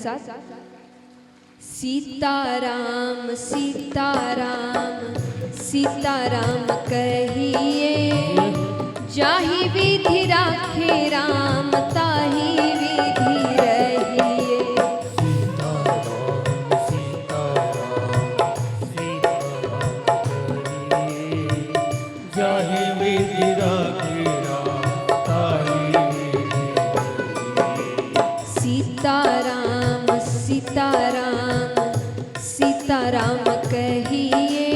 साथ। सीताराम सीताराम सीताराम कहिए, जाहि विधि राखे राम ताहि विधि रहिए। जाहि विधि राखे राम ताहि विधि रहिए। सीताराम सीताराम सीताराम कहिए,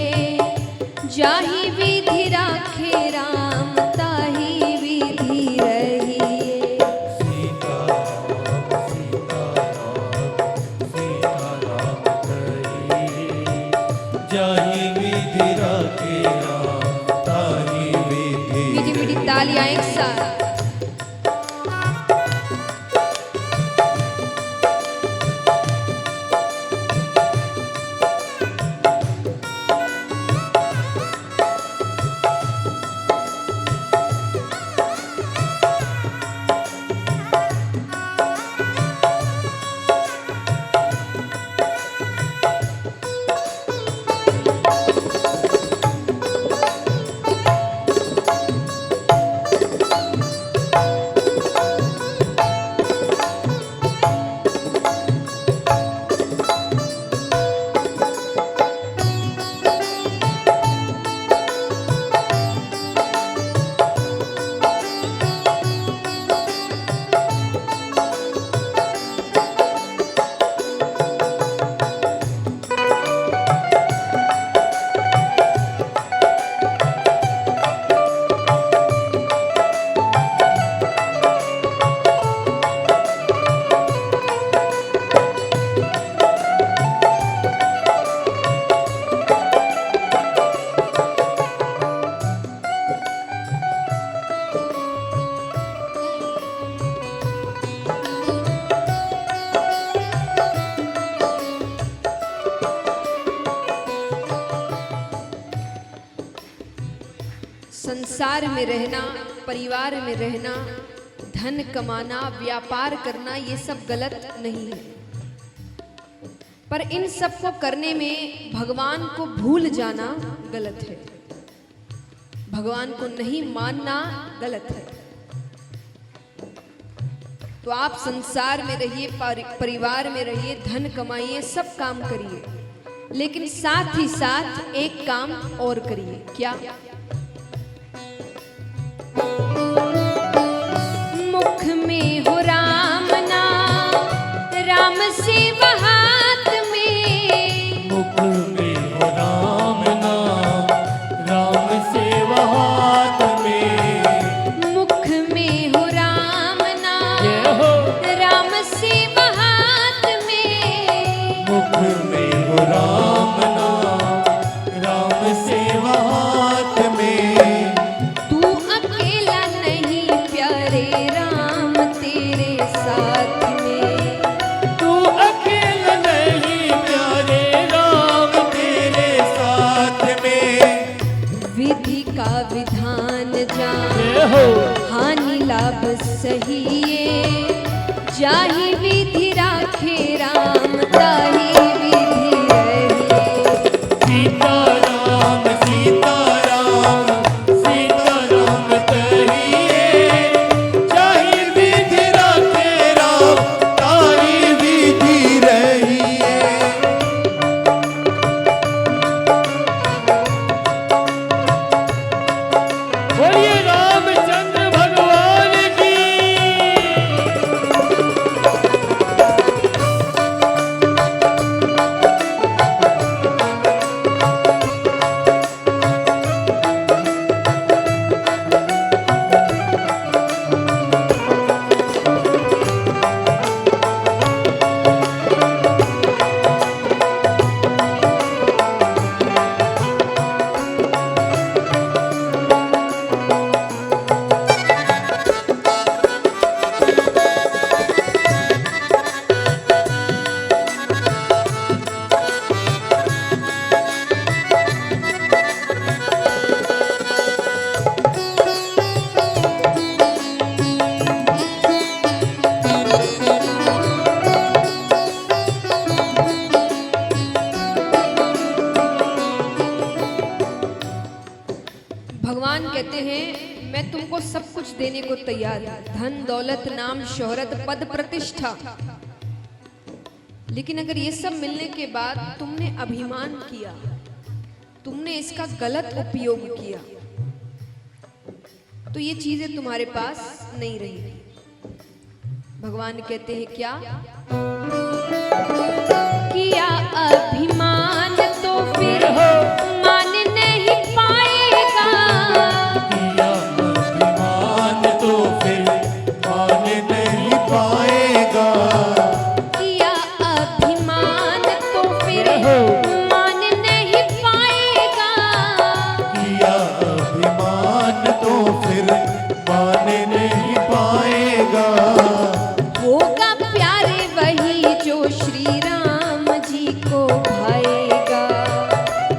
जाहि विधि राखे राम ताहि विधि रहिए। सीताराम सीताराम सीताराम कहिए, जाहि विधि राखे राम ताहि विधि मीठी मीठी तालियां एक साथ। संसार में रहना, परिवार में रहना, धन कमाना, व्यापार करना, ये सब गलत नहीं है, पर इन सब को करने में भगवान को भूल जाना गलत है। भगवान को नहीं मानना गलत है। तो आप संसार में रहिए, परिवार में रहिए, धन कमाइए, सब काम करिए, लेकिन साथ ही साथ एक काम और करिए। क्या? मुख में हो राम नाम, राम सेवा हाथ में। मुख में हो राम नाम, राम सेवा हाथ में। मुख में हो राम नाम, राम सेवा हाथ में। मुख में हो राम नाम, राम सेवा हाथ में। तू अकेला नहीं प्यारे राम तेरे साथ में। तू अकेला नहीं प्यारे राम तेरे साथ में। विधि का विधान जान, हानि लाभ सहिए, जाहि विधि राखे राम ताहि विधि रहिए। सीताराम सीताराम सीताराम कहिए, जाहि विधि राखे राम ताहि विधि रहिए। बोलिए रामचंद्र भगवान की। कहते हैं मैं तुमको सब कुछ देने को तैयार हूं, धन दौलत नाम शोहरत पद प्रतिष्ठा, लेकिन अगर ये सब मिलने के बाद तुमने अभिमान किया, तुमने इसका गलत उपयोग किया, तो ये चीजें तुम्हारे पास नहीं रहेगी। भगवान कहते हैं क्या किया अभिमान तो फिर मान नहीं पाएगा, किया अभिमान तो फिर मान नहीं पाएगा, किया अभिमान तो फिर मान नहीं पाएगा, किया अभिमान तो फिर मान नहीं पाएगा। होगा प्यारे वही जो श्री राम जी को भाएगा,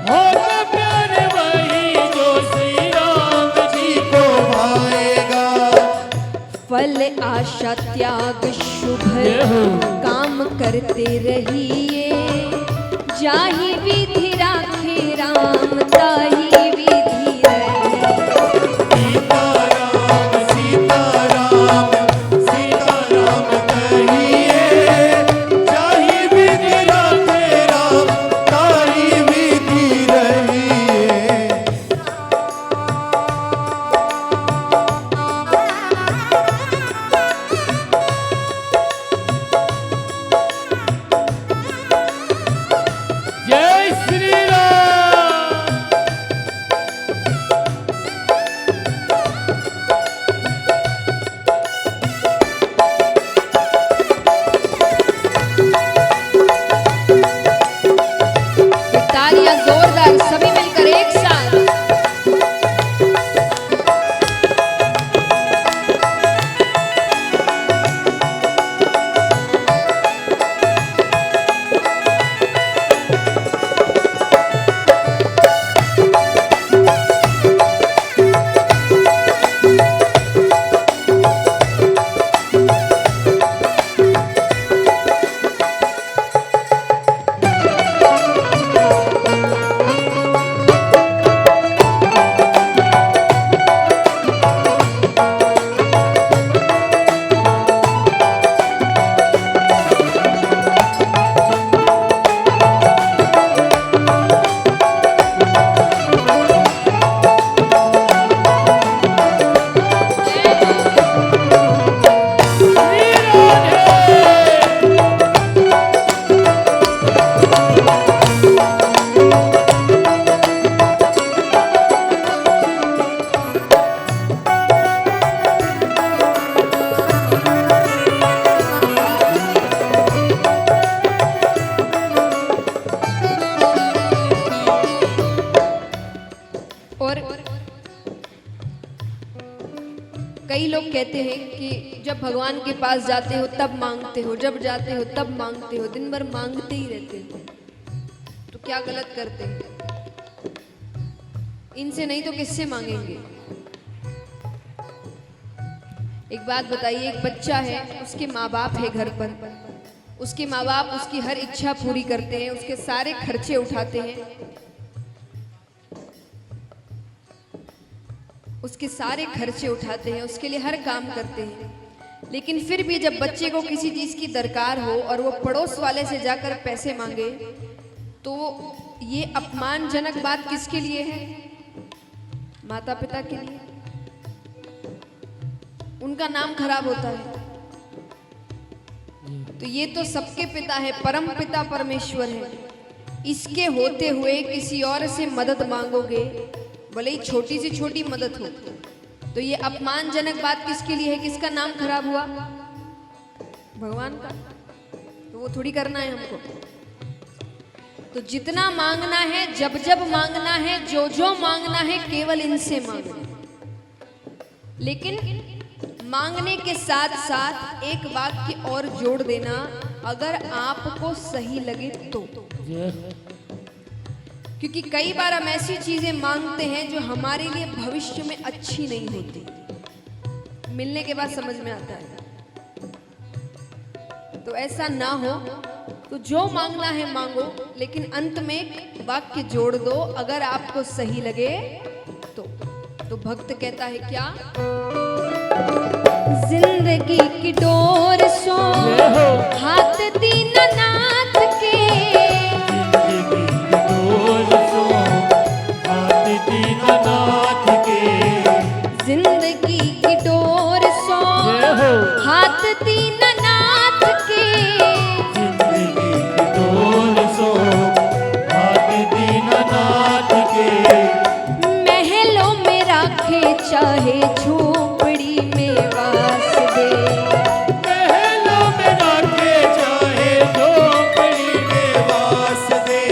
होगा प्यारे वही जो श्री राम जी को भाएगा। फल आशा त्याग शुभ काम करते रहिए, जाहि विधि राखे राम ताहि विधि रहिए। सीताराम सीताराम सीताराम कहिए, जाहि विधि राखे राम ताहि विधि रहिए। जय श्री राम। तालियां जोरदार सभी मिलकर एक साथ। और कई लोग कहते हैं कि जब भगवान के पास जाते हो तब मांगते हो, जब जाते हो तब मांगते हो, दिन भर मांगते ही रहते हो। तो क्या गलत करते हैं? इनसे नहीं तो किससे मांगेंगे? एक बात बताइए, एक बच्चा है, उसके माँ बाप है घर पर, उसके माँ बाप उसकी हर इच्छा पूरी करते हैं, उसके सारे खर्चे उठाते हैं, उसके सारे खर्चे उठाते हैं, उसके लिए हर काम करते हैं, लेकिन फिर भी जब बच्चे को किसी चीज की दरकार हो और वो पड़ोस वाले से जाकर पैसे मांगे, तो ये अपमानजनक बात किसके लिए है? माता पिता के लिए। उनका नाम खराब होता है। तो ये तो सबके पिता है, परम पिता परमेश्वर है, इसके होते हुए किसी और से मदद मांगोगे, भले ही छोटी से छोटी मदद हो, तो ये अपमानजनक बात किसके लिए है? किसका नाम खराब हुआ? भगवान का। तो वो थोड़ी करना है हमको। तो जितना मांगना है, जब जब मांगना है, जो जो मांगना है, केवल इनसे मांगना। लेकिन मांगने के साथ साथ एक वाक्य और जोड़ देना, अगर आपको सही लगे तो। क्योंकि कई बार हम ऐसी चीजें मांगते हैं जो हमारे लिए भविष्य में अच्छी नहीं होती, मिलने के बाद समझ में आता है। तो ऐसा ना हो, तो जो मांगना है मांगो, लेकिन अंत में वाक्य जोड़ दो, अगर आपको सही लगे तो। तो भक्त कहता है क्या, जिंदगी की डोर सो हाथ दीनानाथ के, जिंदगी की डोर सो हाथ दीनानाथ के, जिंदगी की डोर सो हाथ दीनानाथ के, जिंदगी की डोर सो हाथ दीनानाथ के, महलों में राखे चाहे झोपड़ी में वास दे, महलों में राखे चाहे झोपड़ी में वास दे,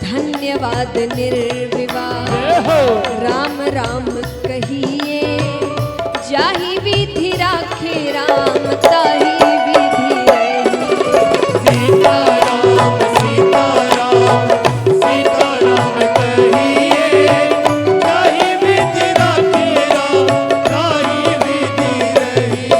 धन्यवाद निर्विवाद राम राम कहिए, जाहि विधि राखे राम ताहि विधि रहिए। सीताराम सीताराम सीताराम कहिए, जाहि विधि राखे राम ताहि विधि रहिए।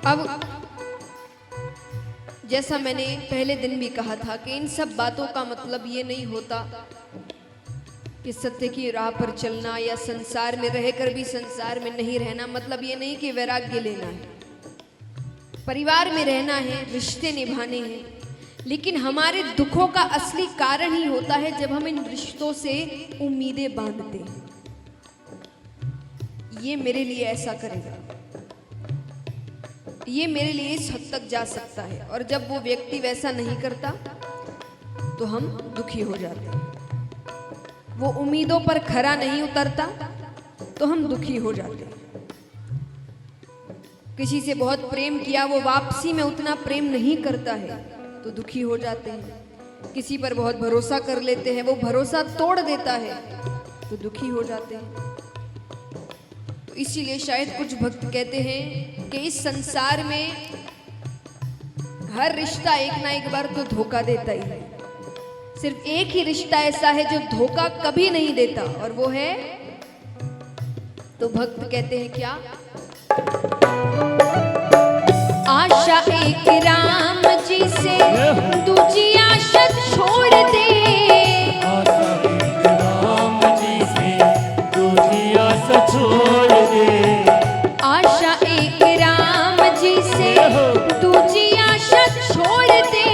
अब जैसा मैंने पहले दिन भी कहा था कि इन सब बातों का मतलब ये नहीं होता कि सत्य की राह पर चलना या संसार में रहकर भी संसार में नहीं रहना, मतलब ये नहीं कि वैराग्य लेना है। परिवार में रहना है, रिश्ते निभाने हैं, लेकिन हमारे दुखों का असली कारण ही होता है जब हम इन रिश्तों से उम्मीदें बांधते हैं। ये मेरे लिए ऐसा करेगा, ये मेरे लिए इस हद तक जा सकता है, और जब वो व्यक्ति वैसा नहीं करता तो हम दुखी हो जाते हैं। वो उम्मीदों पर खरा नहीं उतरता तो हम दुखी हो जाते हैं। किसी से बहुत प्रेम किया, वो वापसी में उतना प्रेम नहीं करता है तो दुखी हो जाते हैं। किसी पर बहुत भरोसा कर लेते हैं, वो भरोसा तोड़ देता है तो दुखी हो जाते हैं। तो इसीलिए शायद कुछ भक्त कहते हैं कि इस संसार में हर रिश्ता एक ना एक बार तो धोखा देता ही है। सिर्फ एक ही रिश्ता ऐसा है जो धोखा कभी नहीं देता, और वो है, तो भक्त कहते हैं क्या, आशा एक राम जी से दूजी आशा छोड़ दे, आशा एक राम जी से दूजी आशा छोड़ दे, आशा एक राम जी से दूजी आशा छोड़ दे,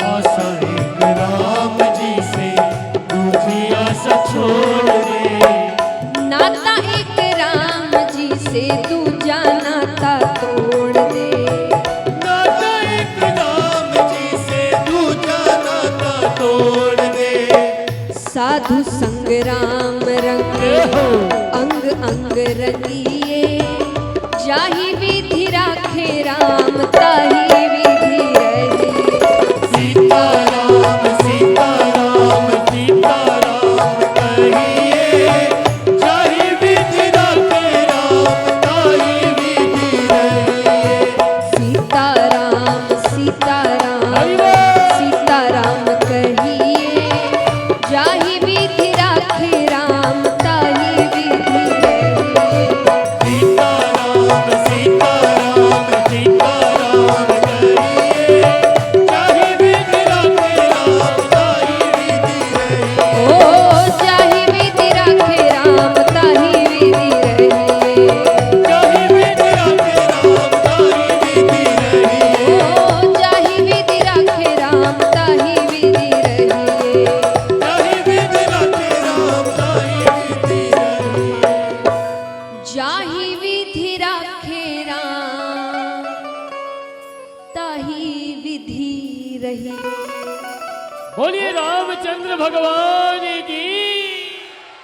आशा एक राम जी से दूजी आशा छोड़ दे, नाता एक राम जी से दूजा नाता तोड़ दे, नाता एक राम जी से दूजा नाता तोड़ दे, साथ साधु संग राम रंग अंग अंग रंगिए, जाहि विधि राखे राम ताहि विधि रही। सीताराम सीताराम सीताराम कहिए, जाहि विधि राखे राम ताहि विधि रहिए। सीताराम सीताराम सीताराम कहिए, जाहि विधि राखे राम ताहि विधि रहिए। सीताराम सीताराम सीताराम कहिए, जाहि विधि राखे राम ताहि विधि रहिए। ओ जाहि विधि राखे राम ताहि विधि रहिए। जाहि विधि राखे राम ताहि विधि रहिए। ओ जाहि विधि राखे राम ताहि विधि रहिए। जाहि विधि राखे राम ताहि विधि रहिए। जाहि विधि राखे राम ताहि विधि रहिए। बोलिए रामचंद्र भगवान की